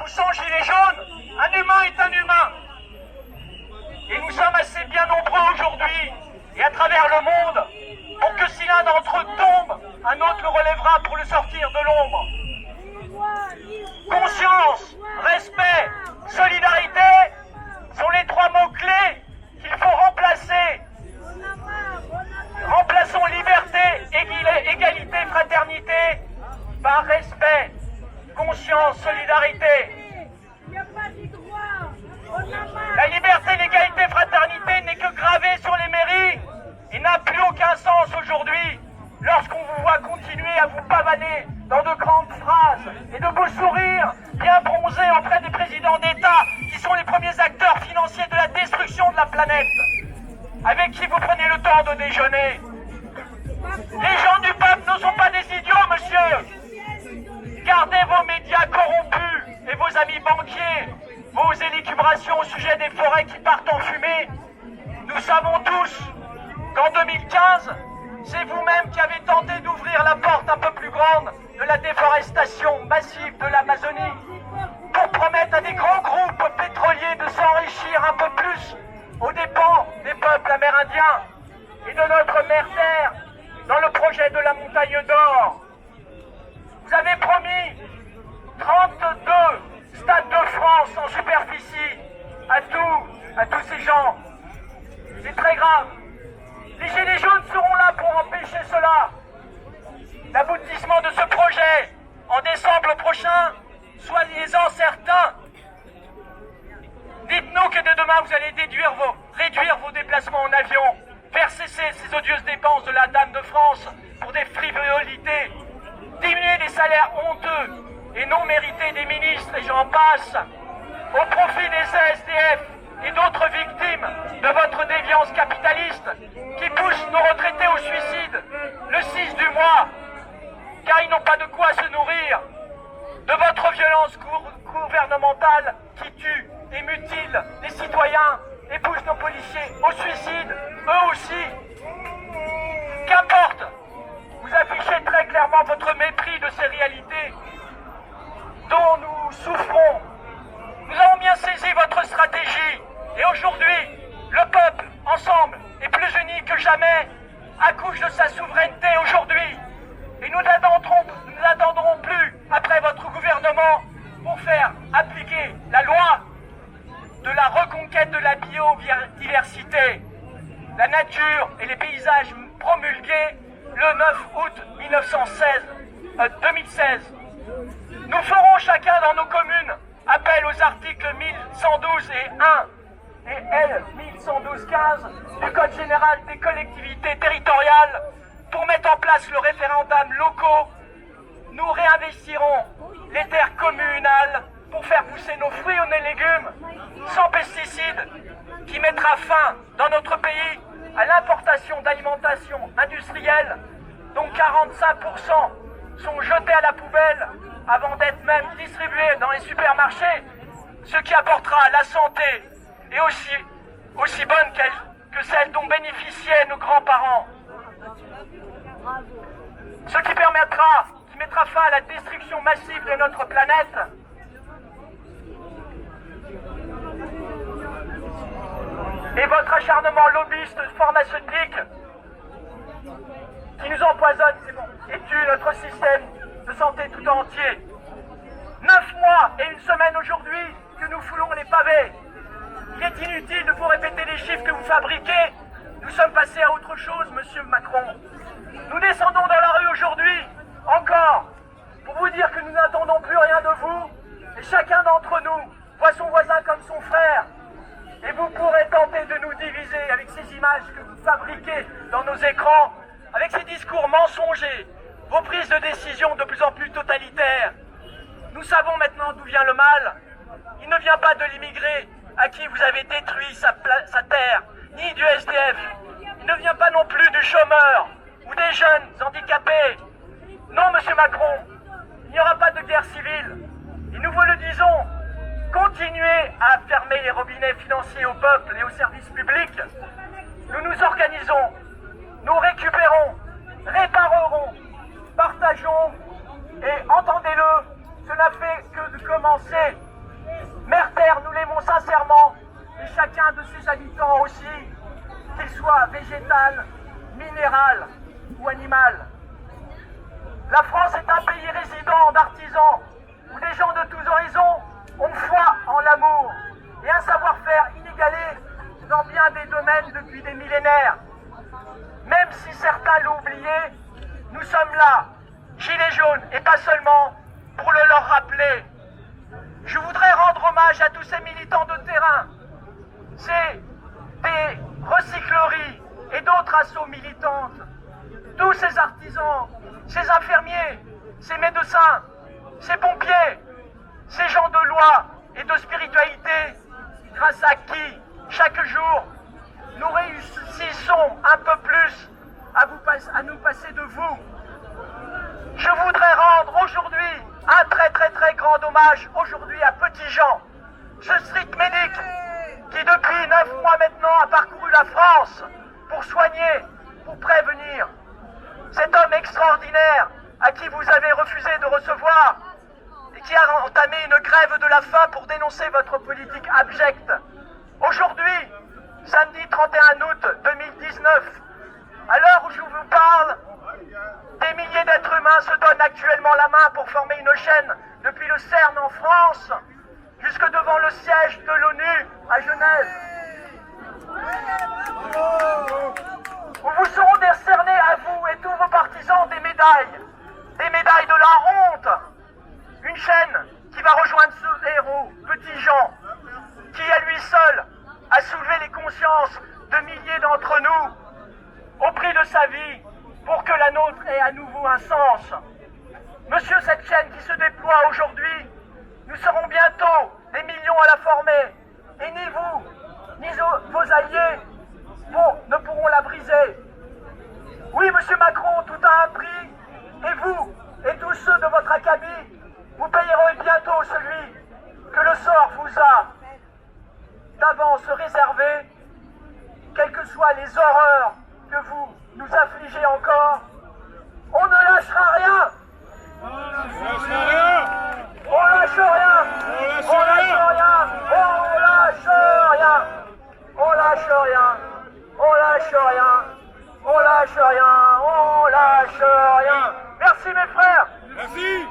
sang gilet jaune, un humain est un humain. Et nous sommes assez bien nombreux aujourd'hui, et à travers le monde, pour que si l'un d'entre eux tombe, un autre le relèvera pour le sortir de l'ombre. Conscience, respect, solidarité sont les trois mots-clés qu'il faut remplacer. Remplaçons liberté, égalité, fraternité par respect, conscience, solidarité. La liberté, l'égalité, fraternité n'est que gravée sur les mairies et n'a plus aucun sens aujourd'hui lorsqu'on vous voit continuer à vous pavaner dans de grandes phrases et de beaux sourires bien bronzés auprès des présidents d'État qui sont les premiers acteurs financiers de la destruction de la planète, avec qui vous prenez le temps de déjeuner. Les gens du peuple ne sont pas des idiots, monsieur. Gardez vos médias corrompus et vos amis banquiers, vos élucubrations au sujet des forêts qui partent en fumée. Nous savons tous qu'en 2015, c'est vous-même qui avez tenté d'ouvrir la porte un peu plus grande de la déforestation massive de l'Amazonie pour promettre à des grands groupes pétroliers de s'enrichir un peu plus aux dépens des peuples amérindiens et de notre mère terre dans le projet de la montagne d'or. Vous avez promis 32 stades de France en superficie à tous ces gens. C'est très grave. Les Gilets jaunes seront là pour empêcher cela. L'aboutissement de ce projet en décembre prochain, soyez-en certains. Dites-nous que dès demain vous allez réduire vos déplacements en avion, faire cesser ces odieuses dépenses de la Dame de France pour des frivolités, diminuer les salaires honteux et non mérités des ministres et j'en passe, au profit des SDF et d'autres victimes de votre déviance capitaliste qui pousse nos retraités au suicide le 6 du mois, car ils n'ont pas de quoi se nourrir, de votre violence gouvernementale qui tue et mutile les citoyens et pousse nos policiers au suicide, eux aussi. Qu'importe, vous affichez très clairement votre mépris de ces réalités dont nous souffrons. Nous avons bien saisi votre stratégie et aujourd'hui, le peuple, ensemble, est plus uni que jamais, accouche de sa souveraineté aujourd'hui. Et nous n'attendrons plus après votre gouvernement pour faire appliquer la loi de la reconquête de la biodiversité, la nature et les paysages promulgués le 9 août 2016. Nous ferons chacun dans nos communes appel aux articles 1112 et 1 et L 1112-15 du Code général des collectivités territoriales pour mettre en place le référendum locaux. Nous réinvestirons les terres communales pour faire pousser nos fruits et nos légumes sans pesticides, qui mettra fin dans notre pays à l'importation d'alimentation industrielle dont 45% sont jetés à la poubelle avant d'être même distribués dans les supermarchés, ce qui apportera la santé et aussi bonne que celle dont bénéficiaient nos grands-parents. Ce qui mettra fin à la destruction massive de notre planète. Et votre acharnement lobbyiste pharmaceutique qui nous empoisonne et tue notre système de santé tout entier. 9 mois et une semaine aujourd'hui que nous foulons les pavés. Il est inutile de vous répéter les chiffres que vous fabriquez. Nous sommes passés à autre chose, monsieur Macron. Nous descendons dans la rue aujourd'hui, encore, pour vous dire que nous n'attendons plus rien de vous. Et chacun d'entre nous voit son voisin comme son frère. Et vous pourrez tenter de nous diviser avec ces images que vous fabriquez dans nos écrans, avec ces discours mensongers, vos prises de décision de plus en plus totalitaires. Nous savons maintenant d'où vient le mal. Il ne vient pas de l'immigré à qui vous avez détruit sa terre, ni du SDF. Il ne vient pas non plus du chômeur ou des jeunes handicapés. Non, monsieur Macron, il n'y aura pas de guerre civile. Et nous vous le disons, continuez à fermer les robinets financiers au peuple et aux services publics. Nous nous organisons, nous récupérons, réparerons, partageons et entendez-le, cela fait que de commencer Mère Terre, nous l'aimons sincèrement, et chacun de ses habitants aussi, qu'il soit végétal, minéral ou animal. La France est un pays résident d'artisans, où des gens de tous horizons ont foi en l'amour et un savoir-faire inégalé dans bien des domaines depuis des millénaires. Même si certains l'ont oublié, nous sommes là, gilets jaunes, et pas seulement, pour le leur rappeler. Je voudrais rendre hommage à tous ces militants de terrain. C'est des recycleries et d'autres assos militantes. Tous ces artisans, ces infirmiers, ces médecins, ces pompiers, ces gens de loi et de spiritualité, grâce à qui, chaque jour, nous réussissons un peu plus à nous passer de vous. Je voudrais rendre aujourd'hui un très grand hommage aujourd'hui à Petit Jean, ce street medic qui depuis 9 mois maintenant a parcouru la France pour soigner, pour prévenir. Cet homme extraordinaire à qui vous avez refusé de recevoir et qui a entamé une grève de la faim pour dénoncer votre politique abjecte. Aujourd'hui, samedi 31 août 2019, à l'heure où je vous parle, des milliers d'êtres humains se donnent actuellement la main pour former une chaîne depuis le CERN en France jusque devant le siège de l'ONU à Genève. Où vous seront décernés à vous et tous vos partisans des médailles de la honte. Une chaîne qui va rejoindre ce héros, Petit Jean, qui à lui seul a soulevé les consciences de milliers d'entre nous au prix de sa vie pour que la nôtre ait à nouveau un sens. Monsieur, cette chaîne qui se déploie aujourd'hui, nous serons bientôt des millions à la former et ni vous, ni vos alliés ne pourront la briser. Oui, monsieur Macron, tout a un prix et vous et tous ceux de votre acabit, vous payerez bientôt celui que le sort vous a d'avance réservé, quelles que soient les horreurs que vous nous affligez encore. On ne lâchera rien. On lâche rien. On lâche rien. On lâche rien. On lâche rien. On lâche rien. On lâche rien. On lâche rien. On lâche rien. Merci mes frères. Merci.